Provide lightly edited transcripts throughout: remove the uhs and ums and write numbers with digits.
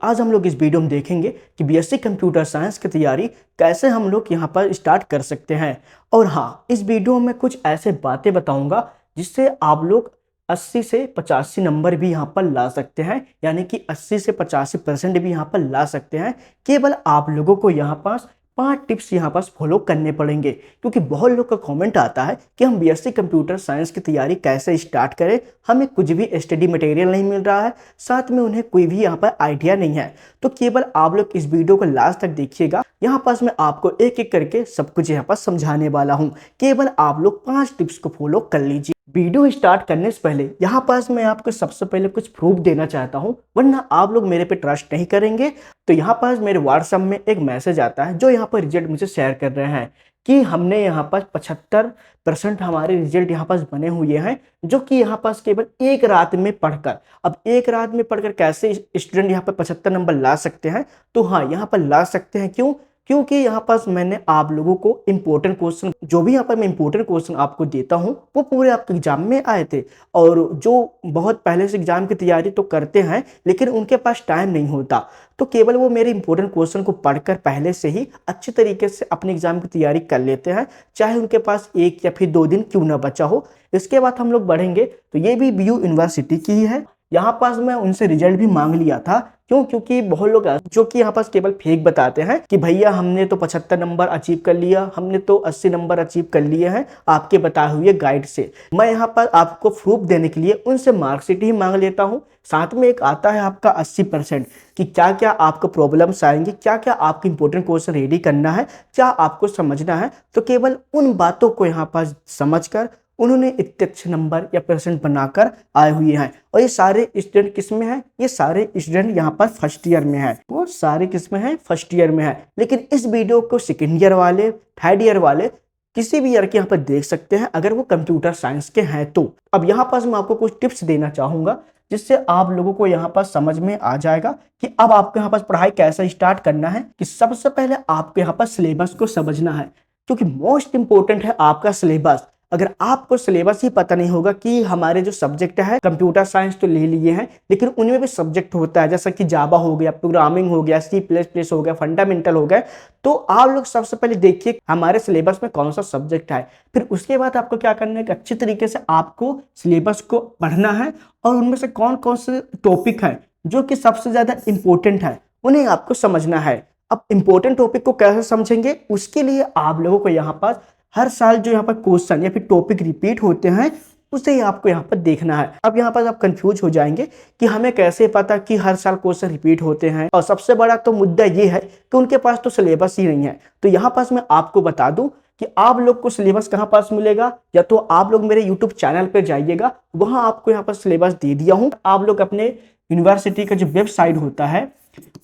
आज हम लोग इस वीडियो में देखेंगे कि बीएससी कंप्यूटर साइंस की तैयारी कैसे हम लोग यहाँ पर स्टार्ट कर सकते हैं। और हाँ, इस वीडियो में कुछ ऐसे बातें बताऊंगा जिससे आप लोग 80 से 85 नंबर भी यहाँ पर ला सकते हैं, यानी कि 80 से 85% भी यहाँ पर ला सकते हैं। केवल आप लोगों को यहाँ पास 5 टिप्स यहाँ पास फॉलो करने पड़ेंगे, क्योंकि बहुत लोग का कमेंट आता है कि हम बीएससी कंप्यूटर साइंस की तैयारी कैसे स्टार्ट करें, हमें कुछ भी स्टडी मटेरियल नहीं मिल रहा है, साथ में उन्हें कोई भी यहाँ पर आइडिया नहीं है। तो केवल आप लोग इस वीडियो को लास्ट तक देखिएगा, यहाँ पास मैं आपको एक एक करके सब कुछ यहाँ पर समझाने वाला हूँ। केवल आप लोग 5 टिप्स को फॉलो कर लीजिए। वीडियो स्टार्ट करने से पहले यहाँ पास मैं आपको सबसे पहले कुछ प्रूफ देना चाहता हूँ, वरना आप लोग मेरे पे ट्रस्ट नहीं करेंगे। तो यहाँ पास मेरे व्हाट्सएप में एक मैसेज आता है जो यहाँ पर रिजल्ट मुझे शेयर कर रहे हैं कि हमने यहाँ पास 75% हमारे रिजल्ट यहाँ पास बने हुए हैं, जो कि यहाँ पास केवल एक रात में पढ़कर। अब एक रात में पढ़कर कैसे स्टूडेंट यहाँ पर 75 नंबर ला सकते हैं? तो हाँ, यहाँ पर ला सकते हैं। क्यों? क्योंकि यहाँ पास मैंने आप लोगों को इंपॉर्टेंट क्वेश्चन, जो भी यहाँ पर मैं इंपॉर्टेंट क्वेश्चन आपको देता हूँ, वो पूरे आपके एग्जाम में आए थे। और जो बहुत पहले से एग्जाम की तैयारी तो करते हैं लेकिन उनके पास टाइम नहीं होता, तो केवल वो मेरे इंपॉर्टेंट क्वेश्चन को पढ़कर पहले से ही अच्छी तरीके से अपने एग्जाम की तैयारी कर लेते हैं, चाहे उनके पास 1 या फिर 2 दिन क्यों ना बचा हो। इसके बाद हम लोग बढ़ेंगे तो ये भी BU यूनिवर्सिटी की ही है। यहाँ पास मैं उनसे रिजल्ट भी मांग लिया था। क्यों? क्योंकि बहुत लोग जो कि यहाँ पास केवल फेक बताते हैं कि भैया हमने तो 75 नंबर अचीव कर लिया, हमने तो 80 नंबर अचीव कर लिए हैं आपके बताए हुए गाइड से। मैं यहाँ पर आपको प्रूफ देने के लिए उनसे मार्कशीट ही मांग लेता हूँ। साथ में एक आता है आपका 80% कि क्या क्या आपको प्रॉब्लम्स आएंगी, क्या क्या आपको इंपॉर्टेंट क्वेश्चन रेडी करना है, क्या आपको समझना है। तो केवल उन बातों को यहाँ पास समझकर उन्होंने इतने अच्छे नंबर या परसेंट बनाकर आए हुए हैं। और ये सारे स्टूडेंट किस में हैं? ये सारे स्टूडेंट यहाँ पर फर्स्ट ईयर में हैं। वो सारे किस में हैं? फर्स्ट ईयर में है। लेकिन इस वीडियो को सेकेंड ईयर वाले, थर्ड ईयर वाले, किसी भी ईयर के यहाँ पर देख सकते हैं अगर वो कंप्यूटर साइंस के हैं तो। अब यहाँ पास मैं आपको कुछ टिप्स देना चाहूंगा जिससे आप लोगों को यहाँ पास समझ में आ जाएगा कि अब आपको यहाँ पास पढ़ाई कैसे स्टार्ट करना है। कि सबसे पहले आपको यहाँ पर सिलेबस को समझना है, क्योंकि मोस्ट इंपॉर्टेंट है आपका सिलेबस। अगर आपको सिलेबस ही पता नहीं होगा कि हमारे जो सब्जेक्ट है, कंप्यूटर साइंस तो ले लिए हैं लेकिन उनमें भी सब्जेक्ट होता है, जैसा कि जावा हो गया, प्रोग्रामिंग हो गया, C++ हो गया, फंडामेंटल हो गया, तो आप लोग सबसे पहले देखिए हमारे सिलेबस में कौन सा सब्जेक्ट है। फिर उसके बाद आपको क्या करना है कि अच्छी तरीके से आपको सिलेबस को पढ़ना है और उनमें से कौन कौन से टॉपिक है जो कि सबसे ज्यादा इंपॉर्टेंट है उन्हें आपको समझना है। अब इंपॉर्टेंट टॉपिक को कैसे समझेंगे, उसके लिए आप लोगों को यहाँ पास हर साल जो यहाँ पर क्वेश्चन या फिर टॉपिक रिपीट होते हैं उसे ही आपको यहाँ पर देखना है। अब यहाँ पर आप कंफ्यूज हो जाएंगे कि हमें कैसे पता कि हर साल क्वेश्चन रिपीट होते हैं। और सबसे बड़ा तो मुद्दा ये है कि उनके पास तो सिलेबस ही नहीं है। तो यहाँ पास मैं आपको बता दूं कि आप लोग को सिलेबस कहाँ पास मिलेगा, या तो आप लोग मेरे यूट्यूब चैनल पर जाइएगा, वहां आपको यहाँ पर सिलेबस दे दिया हूँ। आप लोग अपने यूनिवर्सिटी का जो वेबसाइट होता है,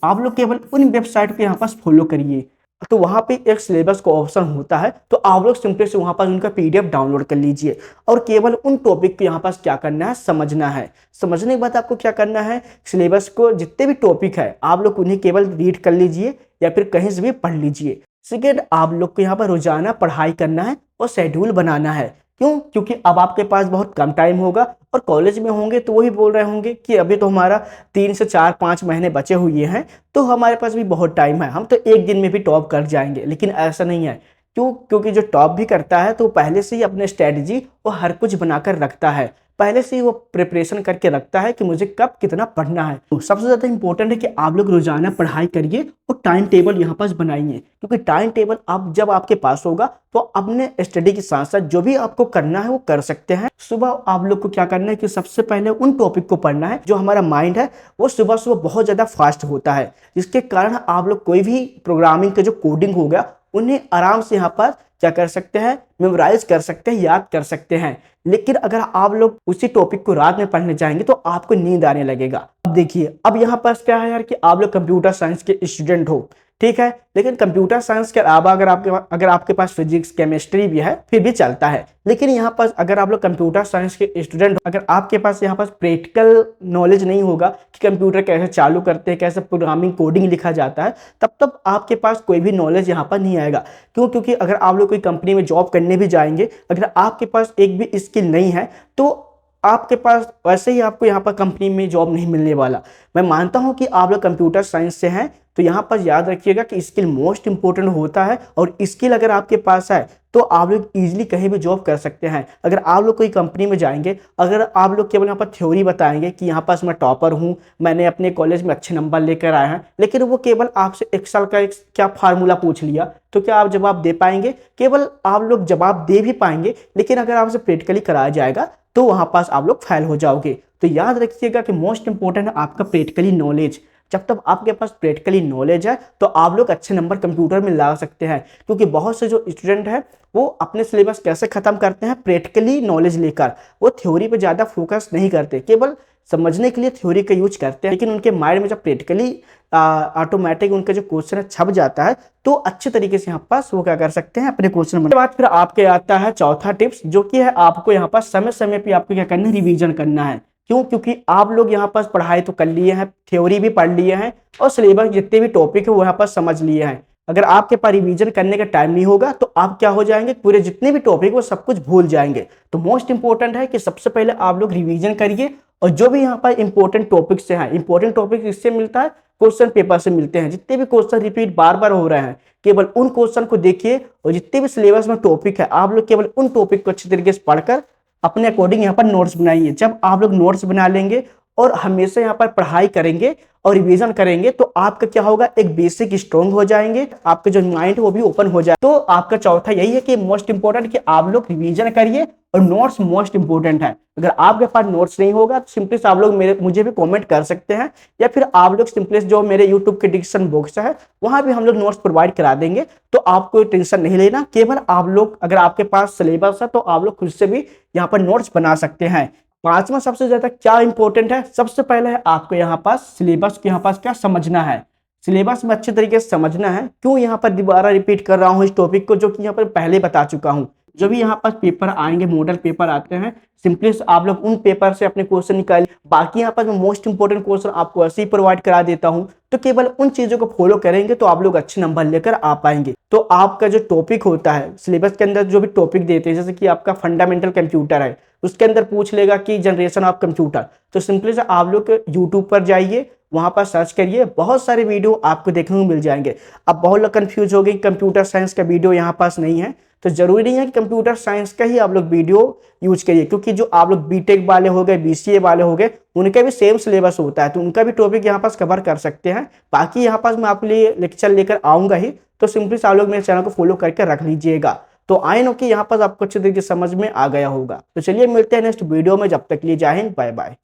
आप लोग केवल उन वेबसाइट को यहाँ पास फॉलो करिए, तो वहां पे एक सिलेबस का ऑप्शन होता है, तो आप लोग सिंपली से वहां पर उनका PDF डाउनलोड कर लीजिए और केवल उन टॉपिक को यहाँ पास क्या करना है, समझना है। समझने के बाद आपको क्या करना है, सिलेबस को जितने भी टॉपिक है आप लोग उन्हें केवल रीड कर लीजिए या फिर कहीं से भी पढ़ लीजिए। सेकेंड, आप लोग को यहाँ पर रोजाना पढ़ाई करना है और शेड्यूल बनाना है। क्यों? क्योंकि अब आपके पास बहुत कम टाइम होगा और कॉलेज में होंगे तो वही बोल रहे होंगे कि अभी तो हमारा 3 से 4-5 महीने बचे हुए हैं, तो हमारे पास भी बहुत टाइम है, हम तो एक दिन में भी टॉप कर जाएंगे। लेकिन ऐसा नहीं है। क्यों? क्योंकि जो टॉप भी करता है तो पहले से ही अपने स्ट्रेटजी वो हर कुछ बनाकर रखता है, पहले से ही वो प्रिपरेशन करके रखता है कि मुझे कब कितना पढ़ना है। तो सबसे ज्यादा इंपॉर्टेंट है कि आप लोग रोजाना पढ़ाई करिए और टाइम टेबल यहाँ पास बनाइए, क्योंकि टाइम टेबल आप जब आपके पास होगा तो अपने स्टडी के साथ साथ जो भी आपको करना है वो कर सकते हैं। सुबह आप लोग को क्या करना है कि सबसे पहले उन टॉपिक को पढ़ना है। जो हमारा माइंड है वो सुबह सुबह बहुत ज्यादा फास्ट होता है, जिसके कारण आप लोग कोई भी प्रोग्रामिंग का जो कोडिंग हो गया उन्हें आराम से यहाँ पर क्या कर सकते हैं, मेमोराइज कर सकते हैं, याद कर सकते हैं। लेकिन अगर आप लोग उसी टॉपिक को रात में पढ़ने जाएंगे तो आपको नींद आने लगेगा। अब देखिए, अब यहाँ पास क्या है यार कि आप लोग कंप्यूटर साइंस के स्टूडेंट हो, ठीक है, लेकिन कंप्यूटर साइंस के अलावा अगर आपके पास फिजिक्स केमिस्ट्री भी है फिर भी चलता है। लेकिन यहाँ पास अगर आप लोग कंप्यूटर साइंस के स्टूडेंट, अगर आपके पास यहाँ पास प्रैक्टिकल नॉलेज नहीं होगा कि कंप्यूटर कैसे चालू करते हैं, कैसे प्रोग्रामिंग कोडिंग लिखा जाता है, तब आपके पास कोई भी नॉलेज यहाँ पर नहीं आएगा। क्यों? क्योंकि अगर आप लोग कोई कंपनी में जॉब करने भी जाएंगे, अगर आपके पास एक भी स्किल नहीं है तो आपके पास वैसे ही आपको यहाँ पर कंपनी में जॉब नहीं मिलने वाला। मैं मानता हूँ कि आप लोग कंप्यूटर साइंस से हैं, तो यहाँ पर याद रखिएगा कि स्किल मोस्ट इंपॉर्टेंट होता है, और स्किल अगर आपके पास है तो आप लोग इजीली कहीं भी जॉब कर सकते हैं। अगर आप लोग कोई कंपनी में जाएंगे, अगर आप लोग केवल यहाँ पर थ्योरी बताएंगे कि यहाँ पास मैं टॉपर हूँ, मैंने अपने कॉलेज में अच्छे नंबर लेकर आए हैं, लेकिन वो केवल आपसे एक्सेल का एक क्या फार्मूला पूछ लिया, तो क्या आप जवाब दे पाएंगे? केवल आप लोग जवाब दे भी पाएंगे, लेकिन अगर आपसे प्रैक्टिकली कराया जाएगा तो वहां पास आप लोग फेल हो जाओगे। तो याद रखिएगा कि मोस्ट इंपॉर्टेंट है आपका प्रैक्टिकली नॉलेज। जब तक आपके पास प्रैक्टिकली नॉलेज है तो आप लोग अच्छे नंबर कंप्यूटर में ला सकते हैं, क्योंकि बहुत से जो स्टूडेंट हैं वो अपने सिलेबस कैसे खत्म करते हैं, प्रैक्टिकली नॉलेज लेकर। वो थ्योरी पे ज़्यादा फोकस नहीं करते, केवल समझने के लिए थ्योरी का यूज करते हैं, लेकिन उनके माइंड में जब प्रैक्टिकली ऑटोमेटिक उनका जो क्वेश्चन है छप जाता है, तो अच्छे तरीके से यहाँ पास वो क्या कर सकते हैं, अपने क्वेश्चन बना। बाद फिर आपके आता है चौथा टिप्स, जो कि है आपको यहाँ पास समय समय पे आपको क्या करना है, रिवीजन करना है। क्यों? क्योंकि आप लोग यहाँ पास पढ़ाई तो कर लिए हैं, थ्योरी भी पढ़ लिए हैं, और सिलेबस जितने भी टॉपिक है वो यहाँ पास समझ लिए हैं। अगर आपके पास रिवीजन करने का टाइम नहीं होगा तो आप क्या हो जाएंगे, पूरे जितने भी टॉपिक वो सब कुछ भूल जाएंगे। तो मोस्ट इंपॉर्टेंट है कि सबसे पहले आप लोग रिवीजन करिए, और जो भी यहाँ पर इंपॉर्टेंट टॉपिक से है, इंपॉर्टेंट टॉपिक इससे मिलता है, क्वेश्चन पेपर से मिलते हैं। जितने भी क्वेश्चन रिपीट बार बार हो रहे हैं, केवल उन क्वेश्चन को देखिए, और जितने भी सिलेबस में टॉपिक है आप लोग केवल उन टॉपिक को अच्छी तरीके से पढ़कर अपने अकॉर्डिंग यहाँ पर नोट्स बनाइए। जब आप लोग नोट्स बना लेंगे और हमेशा यहाँ पर पढ़ाई करेंगे और रिवीजन करेंगे, तो आपका क्या होगा, एक बेसिक स्ट्रॉन्ग हो जाएंगे, आपका जो माइंड वो भी ओपन हो जाए। तो आपका चौथा यही है कि मोस्ट इंपॉर्टेंट कि आप लोग रिवीजन करिए, और नोट्स मोस्ट इंपॉर्टेंट है। अगर आपके पास नोट्स नहीं होगा तो सिंपली आप लोग मुझे भी कमेंट कर सकते हैं, या फिर आप लोग सिंपली जो मेरे यूट्यूब के डिस्क्रिप्शन बॉक्स है वहां भी हम लोग नोट्स प्रोवाइड करा देंगे। तो आपको टेंशन नहीं लेना, केवल आप लोग अगर आपके पास सिलेबस है तो आप लोग खुद से भी यहाँ पर नोट्स बना सकते हैं। पांचवा सबसे ज्यादा क्या इंपॉर्टेंट है, सबसे पहले है आपको यहाँ पास सिलेबस को यहाँ पास क्या समझना है, सिलेबस में अच्छे तरीके से समझना है। क्यों यहाँ पर दोबारा रिपीट कर रहा हूँ इस टॉपिक को, जो कि यहाँ पर पहले बता चुका हूँ। जो भी यहाँ पास पेपर आएंगे, मॉडल पेपर आते हैं, सिंपली आप लोग उन पेपर से अपने क्वेश्चन निकालिए। बाकी यहाँ पर मैं मोस्ट इंपॉर्टेंट क्वेश्चन आपको ऐसे ही प्रोवाइड करा देता हूँ, तो केवल उन चीजों को फॉलो करेंगे तो आप लोग अच्छे नंबर लेकर आ पाएंगे। तो आपका जो टॉपिक होता है सिलेबस के अंदर, जो भी टॉपिक देते हैं, जैसे कि आपका फंडामेंटल कंप्यूटर है, उसके अंदर पूछ लेगा कि जनरेशन ऑफ कंप्यूटर, तो सिंपली से आप लोग यूट्यूब पर जाइए, वहां पर सर्च करिए, बहुत सारे वीडियो आपको देखने को मिल जाएंगे। अब बहुत लोग कंफ्यूज हो गए, कंप्यूटर साइंस का वीडियो यहाँ पास नहीं है, तो जरूरी नहीं है कि कंप्यूटर साइंस का ही आप लोग वीडियो यूज करिए, क्योंकि जो आप लोग बीटेक वाले हो गए, बीसीए वाले हो गए, उनका भी सेम सिलेबस होता है, तो उनका भी टॉपिक यहाँ पास कवर कर सकते हैं। बाकी यहाँ पास मैं आपके लिए लेक्चर लेकर आऊंगा ही, तो सिंपली आप लोग मेरे चैनल को फॉलो करके रख लीजिएगा। तो आई नो कि यहाँ पास आपको अच्छे तरीके से समझ में आ गया होगा। तो चलिए मिलते हैं नेक्स्ट वीडियो में, जब तक के लिए जय हिंद, बाय बाय।